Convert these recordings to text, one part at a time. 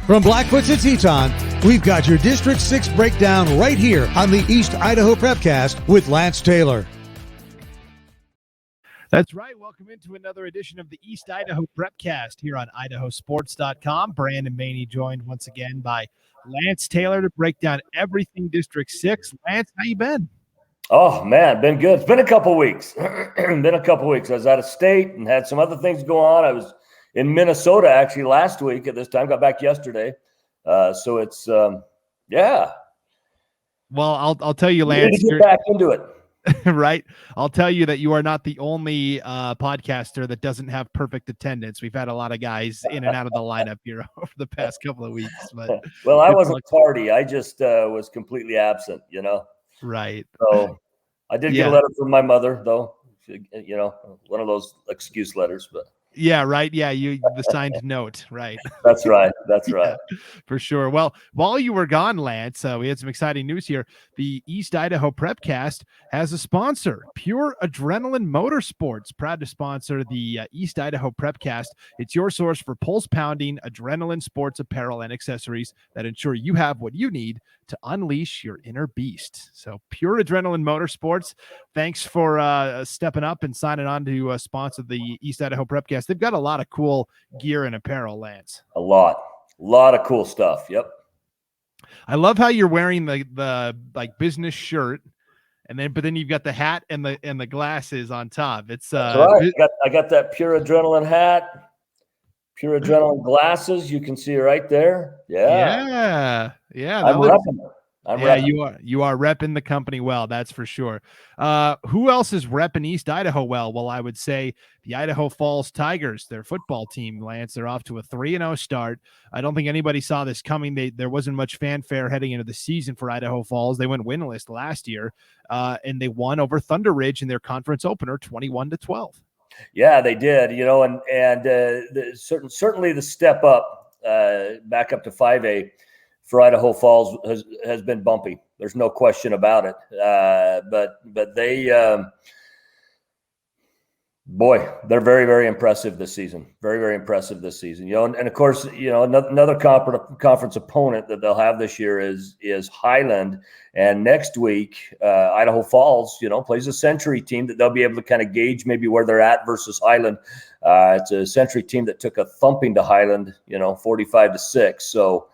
From Blackfoot to Teton, we've got your District 6 breakdown right here on the East Idaho Prepcast with Lance Taylor. That's right. Welcome into another edition of the East Idaho Prepcast here on IdahoSports.com. Brandon Maney joined once again by Lance Taylor to break down everything District 6. Lance, how you been? Oh, man, been good. It's been a couple weeks. I was out of state and had some other things go on. I was in Minnesota actually last week at this time, got back yesterday. So it's, yeah. Well, I'll tell you, Lance. Get back into it. Right. I'll tell you that you are not the only podcaster that doesn't have perfect attendance. We've had a lot of guys in and out of the lineup here over the past couple of weeks. But well, I wasn't tardy. I just was completely absent, you know. Right. So I did get a letter from my mother, though. You know, one of those excuse letters, but. Yeah, right. Yeah, the signed note, right? That's right. That's right. Yeah, for sure. Well, while you were gone, Lance, we had some exciting news here. The East Idaho Prepcast has a sponsor, Pure Adrenaline Motorsports, proud to sponsor the East Idaho Prepcast. It's your source for pulse-pounding adrenaline sports apparel and accessories that ensure you have what you need to unleash your inner beast. So Pure Adrenaline Motorsports, thanks for stepping up and signing on to sponsor the East Idaho Prepcast. They've got a lot of cool gear and apparel, Lance. A lot of cool stuff. Yep. I love how you're wearing the like business shirt, but then you've got the hat and the glasses on top. It's right. I got that Pure Adrenaline hat, Pure Adrenaline glasses. You can see right there. Yeah. I'm repping it. You are repping the company well, that's for sure. Who else is repping East Idaho well? Well, I would say the Idaho Falls Tigers, their football team, Lance. They're off to a 3-0 start. I don't think anybody saw this coming. There wasn't much fanfare heading into the season for Idaho Falls. They went winless last year, and they won over Thunder Ridge in their conference opener, 21-12. Yeah, they did. You know, and certainly the step up back up to 5A. For Idaho Falls has been bumpy. There's no question about it. But they, they're very, very impressive this season. Very, very impressive this season. You know, and of course, you know, another conference opponent that they'll have this year is Highland. And next week, Idaho Falls, you know, plays a Century team that they'll be able to kind of gauge maybe where they're at versus Highland. It's a Century team that took a thumping to Highland, you know, 45-6. So.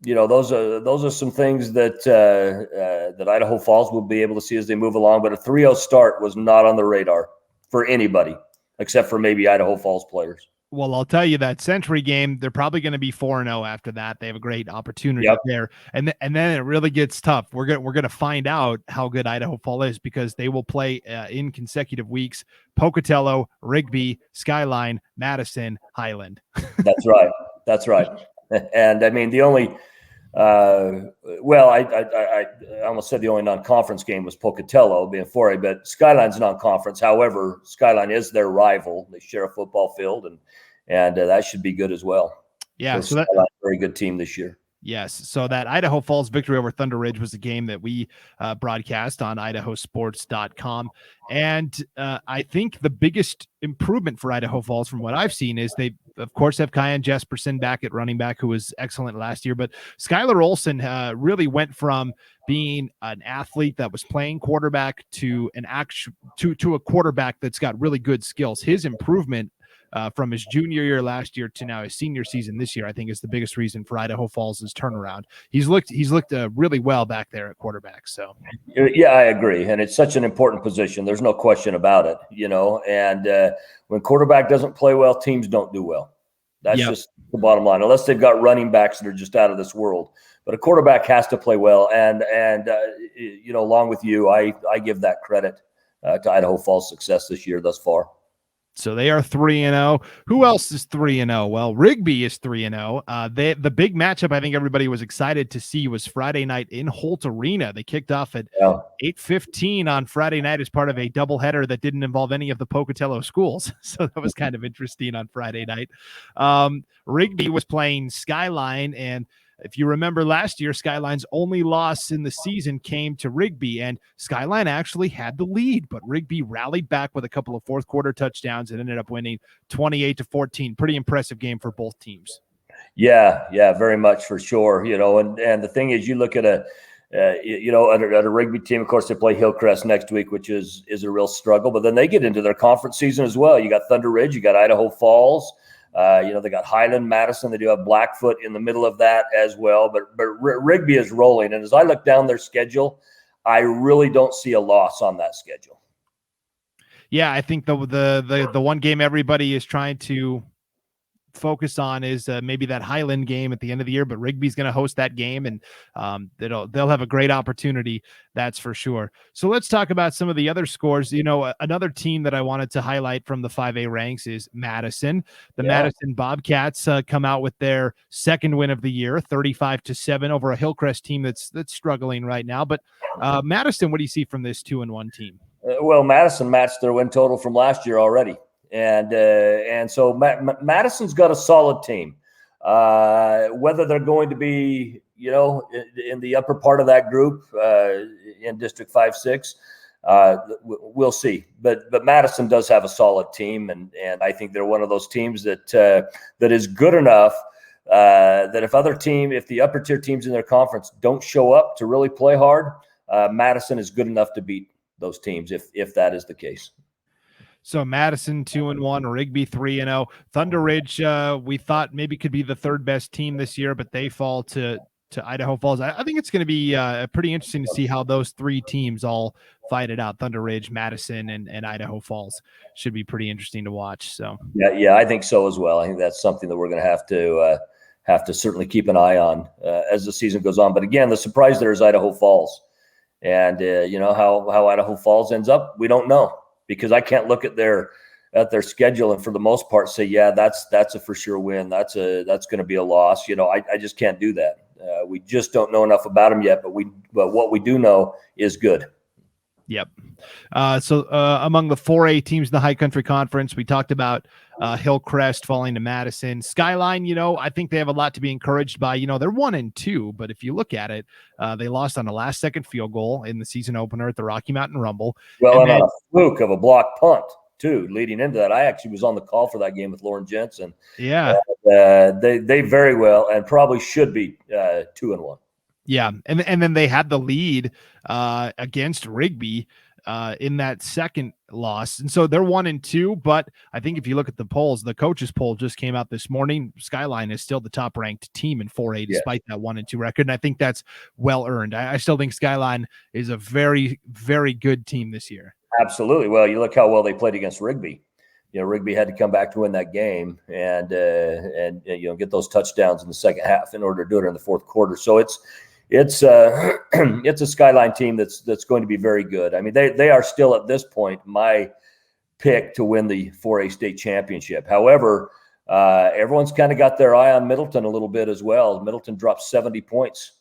You know, those are some things that that Idaho Falls will be able to see as they move along. But a 3-0 start was not on the radar for anybody except for maybe Idaho Falls players. Well, I'll tell you that Century game, they're probably going to be 4-0 after that. They have a great opportunity there, and then it really gets tough. We're going to find out how good Idaho Falls is because they will play in consecutive weeks: Pocatello, Rigby, Skyline, Madison, Highland. That's right. That's right. And I mean, the only, I almost said the only non-conference game was Pocatello being 4A, but Skyline's non-conference. However, Skyline is their rival. They share a football field, and that should be good as well. Yeah, so that's a very good team this year. Yes. So that Idaho Falls victory over Thunder Ridge was a game that we broadcast on IdahoSports.com. And I think the biggest improvement for Idaho Falls from what I've seen is they, of course, have Kyan Jesperson back at running back, who was excellent last year. But Skylar Olson really went from being an athlete that was playing quarterback to a quarterback that's got really good skills. His improvement from his junior year last year to now his senior season this year, I think is the biggest reason for Idaho Falls' turnaround. He's looked really well back there at quarterback. So yeah, I agree, and it's such an important position. There's no question about it, you know. And when quarterback doesn't play well, teams don't do well. That's just the bottom line. Unless they've got running backs that are just out of this world, but a quarterback has to play well. And you know, along with you, I give that credit to Idaho Falls' success this year thus far. So they are 3-0. Who else is 3-0? Well, Rigby is 3-0. The big matchup I think everybody was excited to see was Friday night in Holt Arena. They kicked off at 8:15 on Friday night as part of a doubleheader that didn't involve any of the Pocatello schools. So that was kind of interesting on Friday night. Rigby was playing Skyline, and if you remember last year, Skyline's only loss in the season came to Rigby, and Skyline actually had the lead, but Rigby rallied back with a couple of fourth quarter touchdowns and ended up winning 28-14. Pretty impressive game for both teams. Yeah, very much for sure. And the thing is, you look at at a Rigby team. Of course, they play Hillcrest next week, which is a real struggle. But then they get into their conference season as well. You got Thunder Ridge, you got Idaho Falls. They got Highland, Madison. They do have Blackfoot in the middle of that as well. But Rigby is rolling. And as I look down their schedule, I really don't see a loss on that schedule. Yeah, I think the one game everybody is trying to focus on is maybe that Highland game at the end of the year, but Rigby's going to host that game, and they'll have a great opportunity, that's for sure. So let's talk about some of the other scores. Another team that I wanted to highlight from the 5A ranks is Madison. The Madison Bobcats come out with their second win of the year, 35-7 over a Hillcrest team that's struggling right now. But Madison, what do you see from this 2-1 team? Well, Madison matched their win total from last year already. And so Madison's got a solid team. Whether they're going to be, in the upper part of that group in District 5-6, we'll see. But Madison does have a solid team, and I think they're one of those teams that is good enough that if the upper tier teams in their conference don't show up to really play hard, Madison is good enough to beat those teams if that is the case. So Madison 2-1, Rigby 3-0, Thunder Ridge. We thought maybe could be the third best team this year, but they fall to Idaho Falls. I think it's going to be pretty interesting to see how those three teams all fight it out. Thunder Ridge, Madison, and Idaho Falls should be pretty interesting to watch. So yeah, I think so as well. I think that's something that we're going to have to certainly keep an eye on as the season goes on. But again, the surprise there is Idaho Falls, and how Idaho Falls ends up, we don't know. Because I can't look at their schedule and for the most part say, yeah, that's a for sure win. That's going to be a loss. I just can't do that. We just don't know enough about them yet. But what we do know is good. Yep. So among the 4A teams in the High Country Conference, we talked about Hillcrest falling to Madison. Skyline, I think they have a lot to be encouraged by. They're 1-2, but if you look at it, they lost on a last-second field goal in the season opener at the Rocky Mountain Rumble. Well, and on a fluke of a block punt, too, leading into that. I actually was on the call for that game with Lauren Jensen. Yeah. They very well and probably should be 2-1. Yeah, and then they had the lead against Rigby in that second loss, and so they're 1-2. But I think if you look at the polls, the coaches poll just came out this morning. Skyline is still the top ranked team in 4A despite that 1-2 record, and I think that's well earned. I still think Skyline is a very, very good team this year. Absolutely. Well, you look how well they played against Rigby. Rigby had to come back to win that game and get those touchdowns in the second half in order to do it in the fourth quarter. So it's a Skyline team that's going to be very good. I mean, they are still at this point my pick to win the 4A state championship. However, everyone's kind of got their eye on Middleton a little bit as well. Middleton dropped 70 points,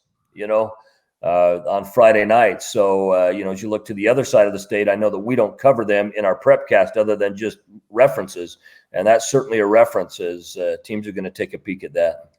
on Friday night. So, as you look to the other side of the state, I know that we don't cover them in our Prepcast other than just references. And that's certainly a reference as teams are going to take a peek at that.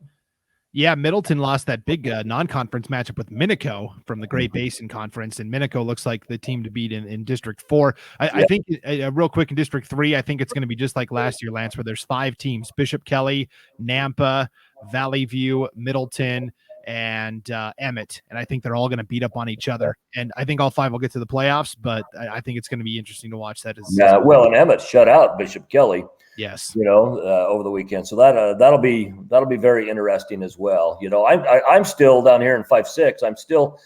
Yeah, Middleton lost that big non-conference matchup with Minico from the Great Basin Conference, and Minico looks like the team to beat in District 4. I think, real quick, in District 3, I think it's going to be just like last year, Lance, where there's 5 teams: Bishop Kelly, Nampa, Valley View, Middleton, and Emmett. And I think they're all going to beat up on each other. And I think all 5 will get to the playoffs, but I think it's going to be interesting to watch that. And Emmett shut out Bishop Kelly. Yes. Over the weekend. So that'll be very interesting as well. I'm still down here in 5-6. I'm still,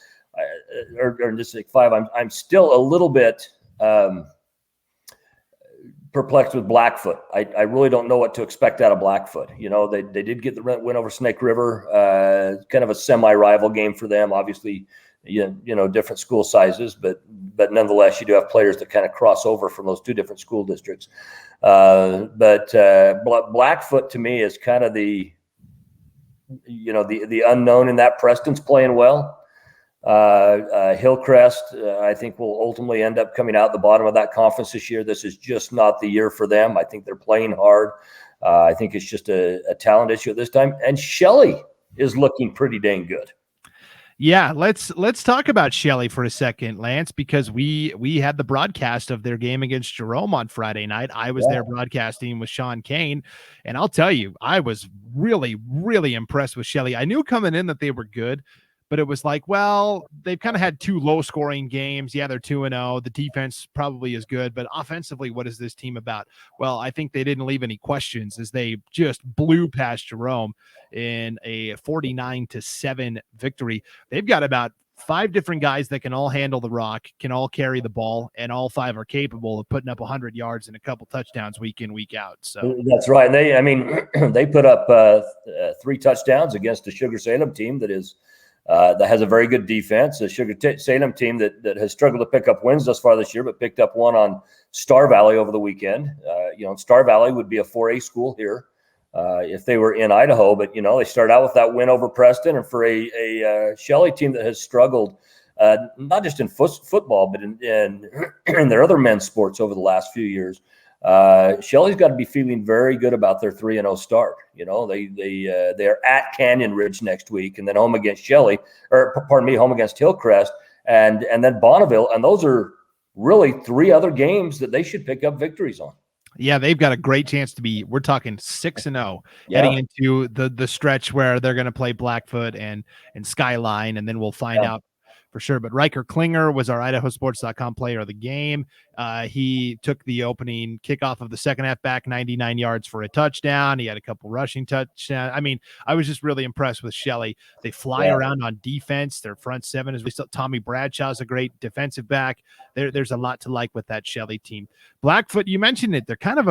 or in District 5. I'm still a little bit perplexed with Blackfoot. I really don't know what to expect out of Blackfoot. They did get the win over Snake River, kind of a semi-rival game for them. Obviously, different school sizes, but nonetheless, you do have players that kind of cross over from those 2 different school districts. But Blackfoot to me is kind of the unknown in that. Preston's playing well. Hillcrest, I think, will ultimately end up coming out the bottom of that conference this year. This is just not the year for them. I think they're playing hard. I think it's just a talent issue at this time. And Shelley is looking pretty dang good. Yeah, let's talk about Shelley for a second, Lance, because we had the broadcast of their game against Jerome on Friday night. I was there broadcasting with Sean Kane, and I'll tell you, I was really, really impressed with Shelley. I knew coming in that they were good, but it was like, well, they've kind of had two low-scoring games. Yeah, they're 2-0. The defense probably is good, but offensively, what is this team about? Well, I think they didn't leave any questions as they just blew past Jerome in a 49-7 victory. They've got about 5 different guys that can all handle the rock, can all carry the ball, and all 5 are capable of putting up 100 yards and a couple touchdowns week in, week out. So that's right. And they put up 3 touchdowns against the Sugar Salem team that has a very good defense. The Sugar Salem team that has struggled to pick up wins thus far this year, but picked up one on Star Valley over the weekend. Star Valley would be a 4A school here if they were in Idaho, but they started out with that win over Preston, and for a Shelley team that has struggled not just in football, but in their other men's sports over the last few years. Shelley's got to be feeling very good about their 3-0 start. They are at Canyon Ridge next week, and then home against home against Hillcrest, and then Bonneville, and those are really 3 other games that they should pick up victories on. Yeah, they've got a great chance to be. We're talking 6-0 heading into the stretch where they're going to play Blackfoot and Skyline, and then we'll find out for sure. But Riker Klinger was our IdahoSports.com player of the game. He took the opening kickoff of the second half back 99 yards for a touchdown. He had a couple rushing touchdowns. I mean, I was just really impressed with Shelley. They fly around on defense. Their front 7 is Tommy Bradshaw's a great defensive back. There's a lot to like with that Shelley team. Blackfoot, you mentioned it. They're kind of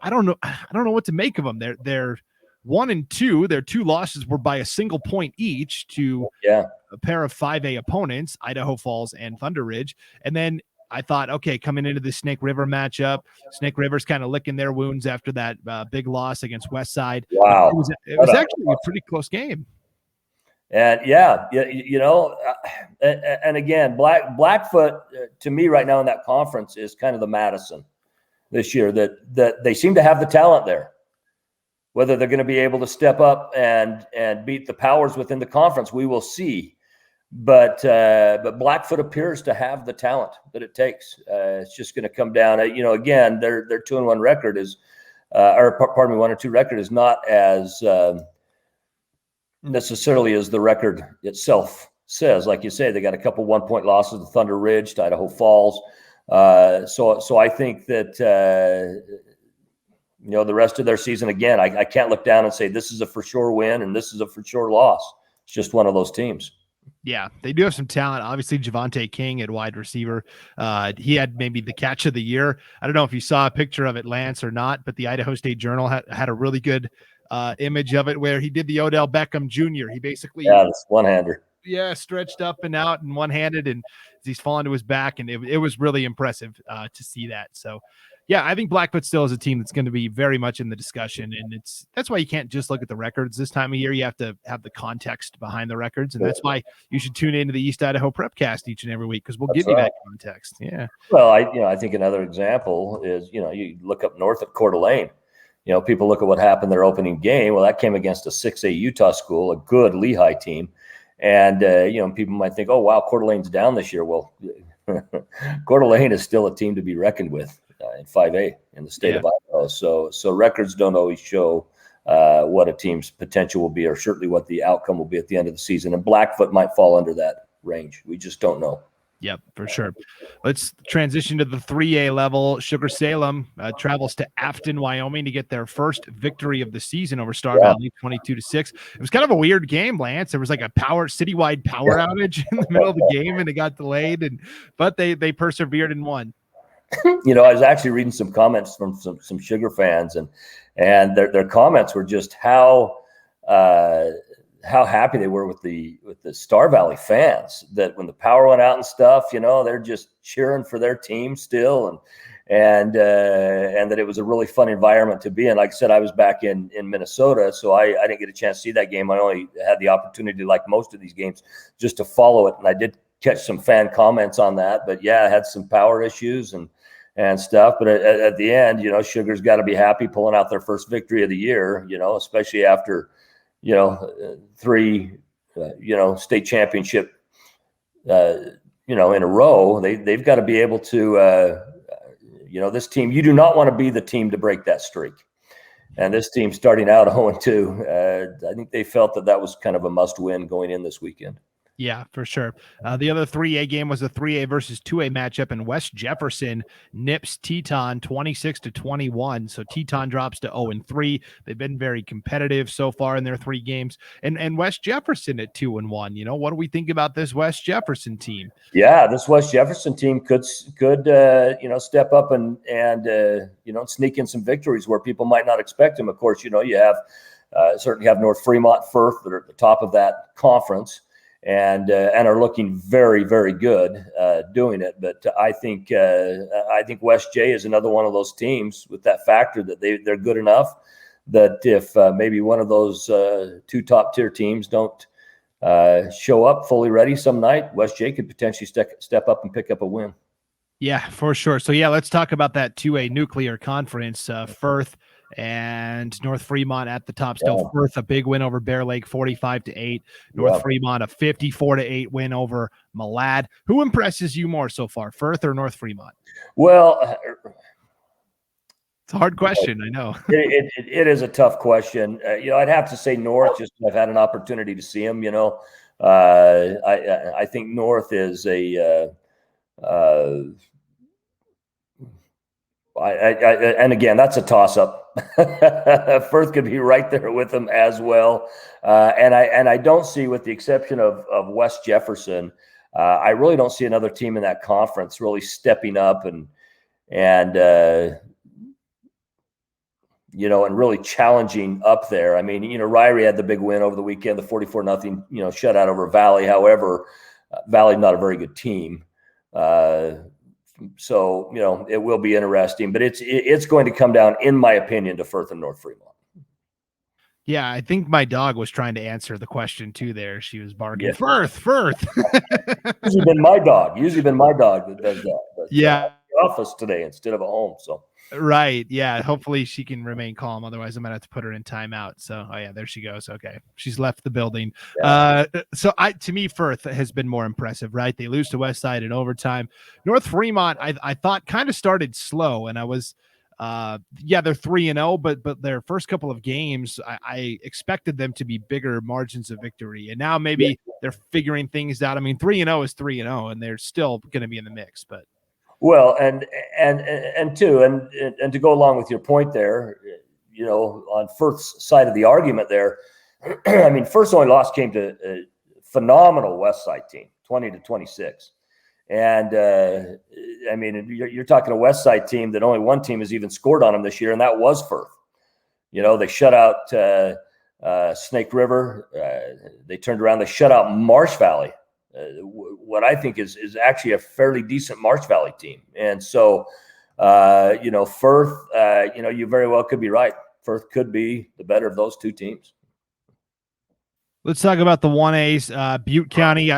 I don't know what to make of them. They're 1-2. Their 2 losses were by a single point each to a pair of 5A opponents, Idaho Falls and Thunder Ridge. And then I thought, okay, coming into the Snake River matchup, Snake River's kind of licking their wounds after that big loss against Westside. Wow. It was actually a pretty close game. And and again, Blackfoot to me right now in that conference is kind of the Madison this year, that they seem to have the talent there. Whether they're going to be able to step up and beat the powers within the conference, we will see. But Blackfoot appears to have the talent that it takes. It's just going to come down. Again, their 2-1 record is, 1-2 record is not as necessarily as the record itself says. Like you say, they got a couple 1-point losses to Thunder Ridge, to Idaho Falls. So I think that the rest of their season, again, I can't look down and say this is a for sure win and this is a for sure loss. It's just one of those teams. Yeah, they do have some talent. Obviously, Javante King at wide receiver. He had maybe the catch of the year. I don't know if you saw a picture of it, Lance, or not, but the Idaho State Journal had a really good image of it where he did the Odell Beckham Jr. He basically this one-hander. Yeah, stretched up and out and one-handed, and he's falling to his back, and it was really impressive to see that. So, yeah, I think Blackfoot still is a team that's going to be very much in the discussion, and that's why you can't just look at the records this time of year. You have to have the context behind the records, and that's why you should tune into the East Idaho Prepcast each and every week, because we'll give you that context. Yeah. Well, I think another example is you look up north at Coeur d'Alene. People look at what happened their opening game. Well, that came against a 6A Utah school, a good Lehigh team, and people might think, oh wow, Coeur d'Alene's down this year. Well, Coeur d'Alene is still a team to be reckoned with. In 5A in the state of Idaho. So records don't always show what a team's potential will be, or certainly what the outcome will be at the end of the season. And Blackfoot might fall under that range. We just don't know. Yep, for sure. Let's transition to the 3A level. Sugar Salem travels to Afton, Wyoming to get their first victory of the season over Star Valley, 22-6. It was kind of a weird game, Lance. There was like a citywide power outage in the middle of the game, and it got delayed, but they persevered and won. I was actually reading some comments from some Sugar fans, and their comments were just how happy they were with the Star Valley fans, that when the power went out and stuff, they're just cheering for their team still, and that it was a really fun environment to be in. Like I said, I was back in Minnesota, so I didn't get a chance to see that game. I only had the opportunity, like most of these games, just to follow it, and I did catch some fan comments on that. But yeah, I had some power issues and stuff. But at the end, Sugar's got to be happy pulling out their first victory of the year, especially after, 3 state championship, in a row. They've got to be able to, this team, you do not want to be the team to break that streak. And this team starting out 0-2, I think they felt that was kind of a must win going in this weekend. Yeah, for sure. The other 3A game was a 3A versus 2A matchup, and West Jefferson nips Teton 26-21. So Teton drops to 0-3. They've been very competitive so far in their 3 games. And West Jefferson at 2-1. What do we think about this West Jefferson team? Yeah, this West Jefferson team could step up and sneak in some victories where people might not expect them. Of course, you have certainly have North Fremont, Firth that are at the top of that conference. And are looking very, very good doing it. But I think West J is another one of those teams with that factor that they're good enough that if maybe one of those 2 top tier teams don't show up fully ready some night, West J could potentially step up and pick up a win. Yeah, for sure. So let's talk about that 2A nuclear conference. Firth and North Fremont at the top still. Yeah. Firth, a big win over Bear Lake, 45-8. North Fremont, a 54-8 win over Malad. Who impresses you more so far, Firth or North Fremont? Well, it's a hard question. I know it is a tough question. I'd have to say North. Just I've had an opportunity to see them. I think North is and again, that's a toss-up. Firth could be right there with them as well, and I don't see, with the exception of West Jefferson, I really don't see another team in that conference really stepping up and really challenging up there. I mean, Ryrie had the big win over the weekend, the 44-0 shutout over Valley. However, Valley's not a very good team. So, it will be interesting, but it's going to come down, in my opinion, to Firth and North Fremont. Yeah, I think my dog was trying to answer the question too there. She was barking, yeah. Firth. Usually been my dog that does that. But, yeah. Office today instead of at home. So. Right. Yeah. Hopefully she can remain calm. Otherwise, I might have to put her in timeout. So, there she goes. Okay. She's left the building. Yeah. To me, Firth has been more impressive, right? They lose to Westside in overtime. North Fremont, I thought kind of started slow, and I was, they're 3-0, but their first couple of games, I expected them to be bigger margins of victory. And now maybe they're figuring things out. I mean, 3-0 is 3-0, and they're still going to be in the mix, but. Well, and to go along with your point there, on Firth's side of the argument there, I mean, Firth's only loss came to a phenomenal Westside team, 20-26. And, I mean, you're talking a Westside team that only one team has even scored on them this year, and that was Firth. They shut out Snake River. They turned around. They shut out Marsh Valley. What I think is actually a fairly decent Marsh Valley team. And so, Firth, you very well could be right. Firth could be the better of those 2 teams. Let's talk about the 1As. Butte County,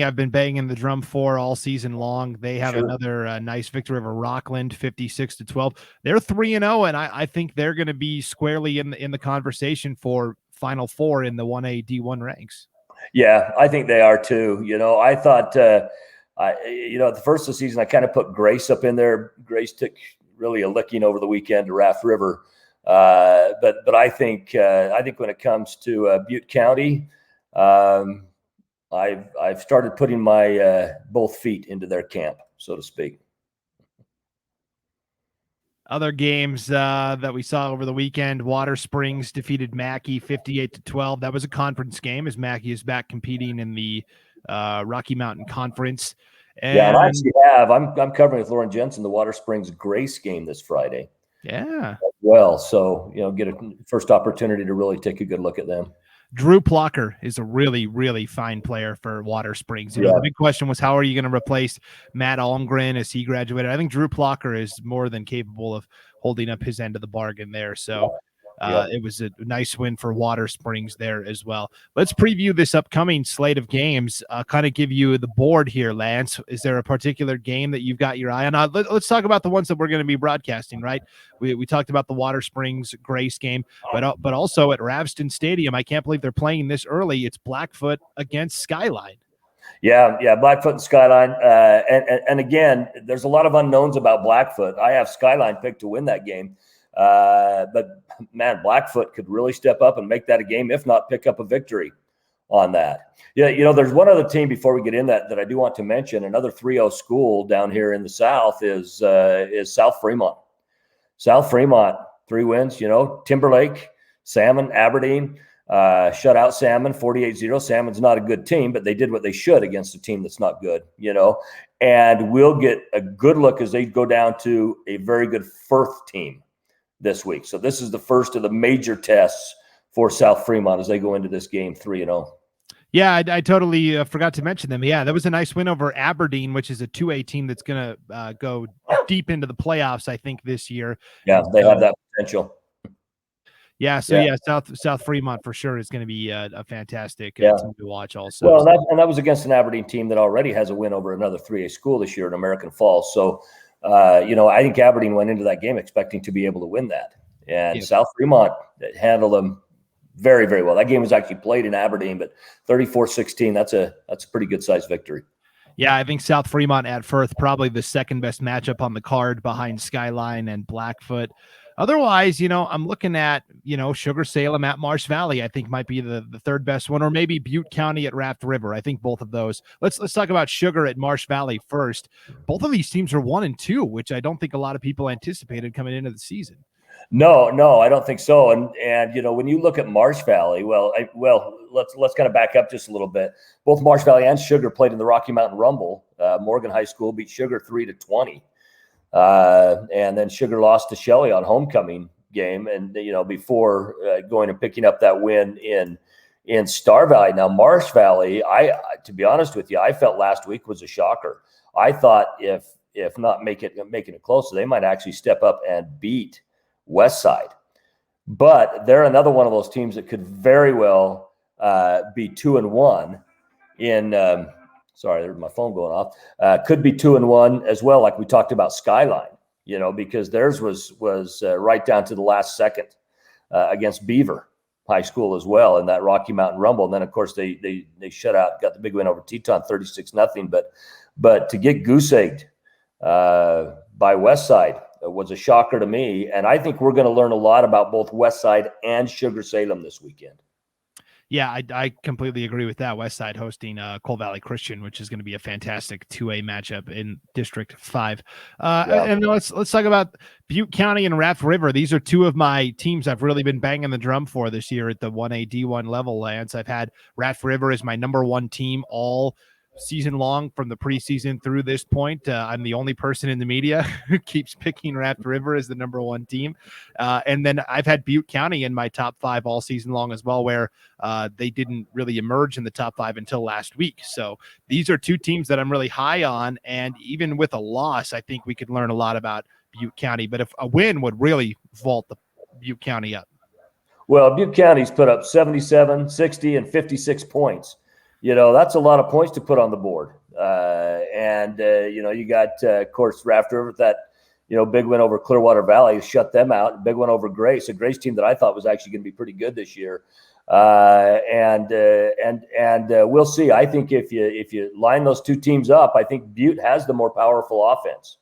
I've been banging the drum for all season long. They have another nice victory over Rockland, 56-12. They're 3-0, and I think they're going to be squarely in the conversation for Final Four in the 1A D1 ranks. Yeah, I think they are too. I thought, at the first of the season, I kind of put Grace up in there. Grace took really a licking over the weekend to Raft River. But I think when it comes to Butte County, I've started putting my both feet into their camp, so to speak. Other games that we saw over the weekend, Water Springs defeated Mackey 58-12. That was a conference game, as Mackey is back competing in the Rocky Mountain Conference. And I actually I'm covering with Lauren Jensen the Water Springs Grace game this Friday. Yeah. Well, so get a first opportunity to really take a good look at them. Drew Plucker is a really, really fine player for Water Springs. The big question was, how are you going to replace Matt Almgren as he graduated? I think Drew Plucker is more than capable of holding up his end of the bargain there. So It was a nice win for Water Springs there as well. Let's preview this upcoming slate of games. Kind of give you the board here, Lance. Is there a particular game that you've got your eye on? Let's talk about the ones that we're going to be broadcasting, right? We talked about the Water Springs Grace game, but also at Ravston Stadium. I can't believe they're playing this early. It's Blackfoot against Skyline. Yeah, Blackfoot and Skyline. And again, there's a lot of unknowns about Blackfoot. I have Skyline picked to win that game. But man, Blackfoot could really step up and make that a game, if not pick up a victory on that. Yeah, there's one other team before we get in that I do want to mention. Another 3-0 school down here in the South is South Fremont. South Fremont, 3 wins, Timberlake, Salmon, Aberdeen, shut out Salmon 48-0. Salmon's not a good team, but they did what they should against a team that's not good, and we'll get a good look as they go down to a very good Firth team this week. So this is the first of the major tests for South Fremont as they go into this game 3-0. Yeah, I totally forgot to mention them. Yeah, that was a nice win over Aberdeen, which is a 2A team that's going to go deep into the playoffs, I think, this year. Yeah, they have that potential. Yeah, South Fremont for sure is going to be a fantastic team to watch also. Well, that was against an Aberdeen team that already has a win over another 3A school this year in American Falls. So, I think Aberdeen went into that game expecting to be able to win that. And South Fremont handled them very, very well. That game was actually played in Aberdeen, but 34-16, that's a pretty good-sized victory. Yeah, I think South Fremont at Firth, probably the second best matchup on the card behind Skyline and Blackfoot. Otherwise, I'm looking at, Sugar Salem at Marsh Valley, I think might be the third best one, or maybe Butte County at Raft River. I think both of those. Let's talk about Sugar at Marsh Valley first. Both of these teams are 1-2, which I don't think a lot of people anticipated coming into the season. No, I don't think so. And when you look at Marsh Valley, let's kind of back up just a little bit. Both Marsh Valley and Sugar played in the Rocky Mountain Rumble. Morgan High School beat Sugar 3-20. And then Sugar lost to Shelley on homecoming game, and before going and picking up that win in Star Valley. Now Marsh Valley, to be honest with you, I felt last week was a shocker. I thought if not making it closer, they might actually step up and beat Westside. But they're another one of those teams that could very well be 2-1 in. Sorry, there's my phone going off. Could be 2-1 as well, like we talked about Skyline, because theirs was right down to the last second against Beaver High School as well in that Rocky Mountain Rumble. And then, of course, they shut out, got the big win over Teton 36-0. But to get goose-egged by Westside was a shocker to me. And I think we're going to learn a lot about both Westside and Sugar Salem this weekend. Yeah, I completely agree with that. Westside hosting Coal Valley Christian, which is going to be a fantastic 2A matchup in District 5. And let's talk about Butte County and Raft River. These are two of my teams I've really been banging the drum for this year at the 1A D1 level, Lance. I've had Raft River as my number one team all season long from the preseason through this point. I'm the only person in the media who keeps picking Raft River as the number one team. And then I've had Butte County in my top 5 all season long as well, where they didn't really emerge in the top 5 until last week. So these are two teams that I'm really high on. And even with a loss, I think we could learn a lot about Butte County. But if a win would really vault the Butte County up. Well, Butte County's put up 77, 60, and 56 points. That's a lot of points to put on the board. You got, of course, Raft River, that, big win over Clearwater Valley, shut them out. Big one over Grace, a Grace team that I thought was actually going to be pretty good this year. We'll see. I think if you line those two teams up, I think Butte has the more powerful offense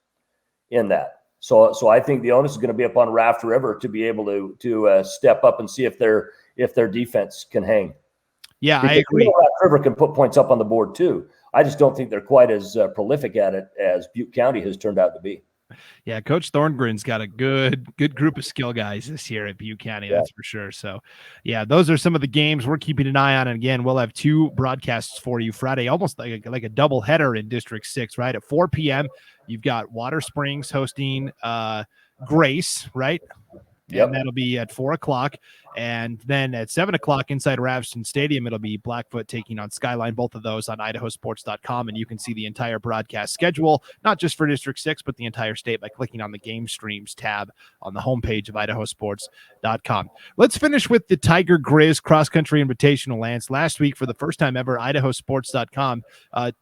in that. So I think the onus is going to be upon Raft River to be able to step up and see if their defense can hang. Yeah, because I agree. Raft River can put points up on the board too. I just don't think they're quite as prolific at it as Butte County has turned out to be. Yeah, Coach Thorngren's got a good group of skill guys this year at Butte County, that's for sure. So, yeah, those are some of the games we're keeping an eye on. And again, we'll have 2 broadcasts for you Friday, almost like a double header in District 6, right? At 4 p.m., you've got Water Springs hosting Grace, right? Yep. And that'll be at 4:00. And then at 7:00 inside Ravishton Stadium, it'll be Blackfoot taking on Skyline. Both of those on IdahoSports.com. And you can see the entire broadcast schedule, not just for District 6, but the entire state by clicking on the Game Streams tab on the homepage of IdahoSports.com. Let's finish with the Tiger-Grizz Cross Country Invitational, Lance. Last week, for the first time ever, IdahoSports.com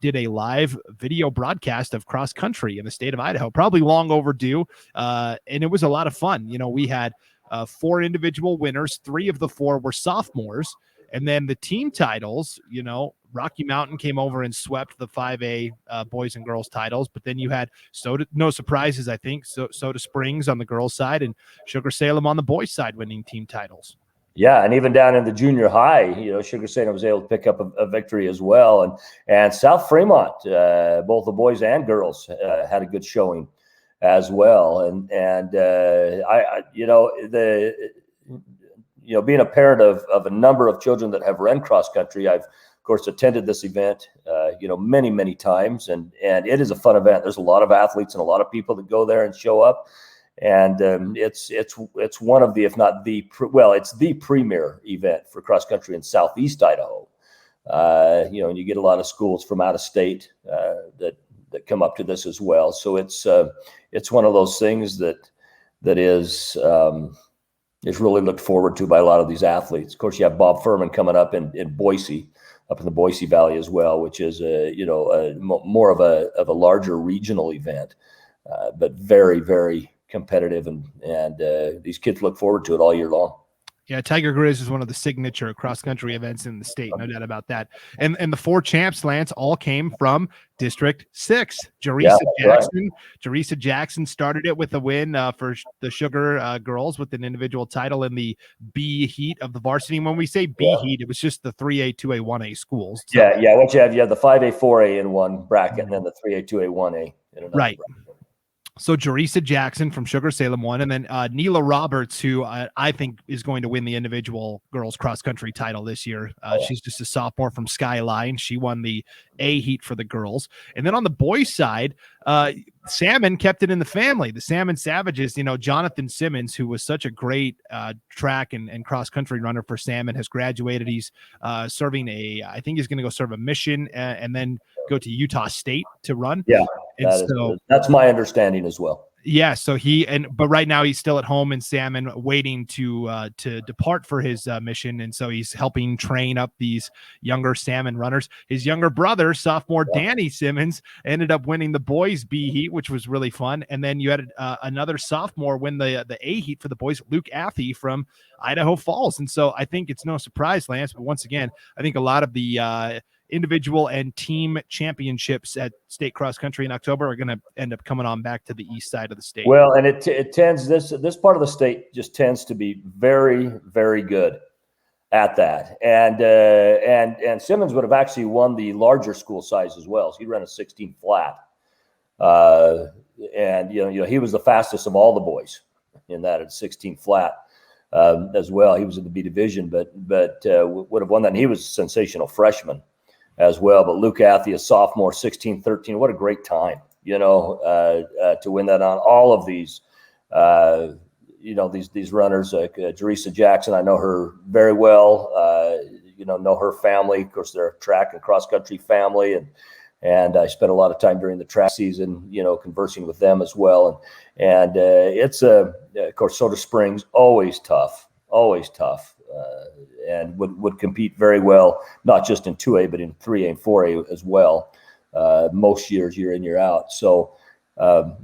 did a live video broadcast of cross country in the state of Idaho, probably long overdue. And it was a lot of fun. We had 4 individual winners. 3 of the 4 were sophomores. And then the team titles, Rocky Mountain came over and swept the 5A boys and girls titles. But then you had no surprises, I think. Soda Springs on the girls' side and Sugar Salem on the boys' side winning team titles. Yeah, and even down in the junior high, Sugar Salem was able to pick up a victory as well. And South Fremont, both the boys and girls had a good showing as well. And being a parent of a number of children that have run cross country, I've of course attended this event, many, many times, and it is a fun event. There's a lot of athletes and a lot of people that go there and show up, and it's one of the, if not the, it's the premier event for cross country in Southeast Idaho. And you get a lot of schools from out of state that come up to this as well. So it's one of those things that is really looked forward to by a lot of these athletes. Of course, you have Bob Furman coming up in Boise, up in the Boise Valley as well, which is more of a larger regional event, but very, very competitive, and these kids look forward to it all year long. Yeah, Tiger-Grizz is one of the signature cross-country events in the state, no doubt about that. And the 4 champs, Lance, all came from District 6. Jerisa Jackson started it with a win for the Sugar girls with an individual title in the B heat of the varsity. And when we say B heat, it was just the 3A, 2A, 1A schools. So, what you have the 5A, 4A in one bracket, and then the 3A, 2A, 1A in another bracket. So Jerisa Jackson from Sugar Salem won, and then Neela Roberts, who I think is going to win the individual girls cross country title this year. She's just a sophomore from Skyline. She won the A heat for the girls. And then on the boys' side, Salmon kept it in the family. The Salmon Savages, Jonathan Simmons, who was such a great track and cross country runner for Salmon, has graduated. He's serving I think he's going to go serve a mission and then go to Utah State to run. Yeah. And that's my understanding as well. Yeah, so but right now he's still at home in Salmon, waiting to depart for his mission, and so he's helping train up these younger Salmon runners. His younger brother, sophomore Danny Simmons, ended up winning the boys B heat, which was really fun. And then you had another sophomore win the A heat for the boys, Luke Affey from Idaho Falls. And so I think it's no surprise, Lance, but once again, I think a lot of the individual and team championships at state cross country in October are going to end up coming on back to the east side of the state. Well, and it tends, this part of the state just tends to be very, very good at that. And Simmons would have actually won the larger school size as well. So he ran a 16 flat. And he was the fastest of all the boys in that at 16 flat as well. He was in the B division, but would have won that. And he was a sensational freshman as well. But Luke Affey, a sophomore, 16-13, what a great time, to win that on all of these, these runners. Jerisa Jackson, I know her very well, know her family. Of course, they're a track and cross-country family, and I spent a lot of time during the track season, conversing with them as well. And it's, of course, Soda Springs, always tough. And would compete very well, not just in 2A, but in 3A and 4A as well, most years, year in, year out. So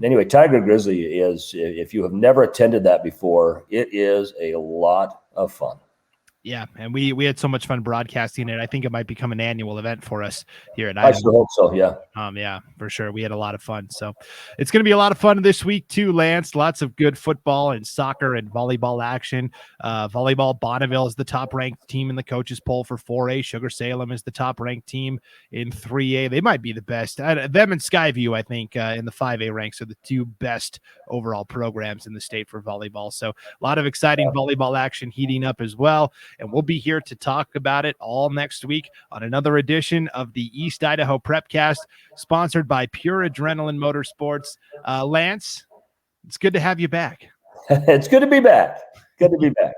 anyway, Tiger-Grizz is, if you have never attended that before, it is a lot of fun. Yeah, and we had so much fun broadcasting it. I think it might become an annual event for us here at Idaho. I sure hope so, yeah. Yeah, for sure. We had a lot of fun. So it's going to be a lot of fun this week too, Lance. Lots of good football and soccer and volleyball action. Volleyball, Bonneville is the top-ranked team in the coaches poll for 4A. Sugar Salem is the top-ranked team in 3A. They might be the best. Them and Skyview, I think, in the 5A ranks are the 2 best overall programs in the state for volleyball. So a lot of exciting volleyball action heating up as well. And we'll be here to talk about it all next week on another edition of the East Idaho Prepcast, sponsored by Pure Adrenaline Motorsports. Lance, it's good to have you back. It's good to be back. Good to be back.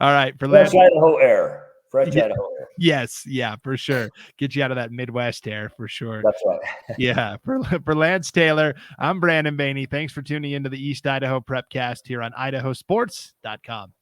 All right. For Fresh Lance, Idaho air. Fresh Yeah. Idaho air. yes, yeah, for sure. Get you out of that Midwest air for sure. That's right. Yeah. For Lance Taylor, I'm Brandon Bainey. Thanks for tuning into the East Idaho Prepcast here on IdahoSports.com.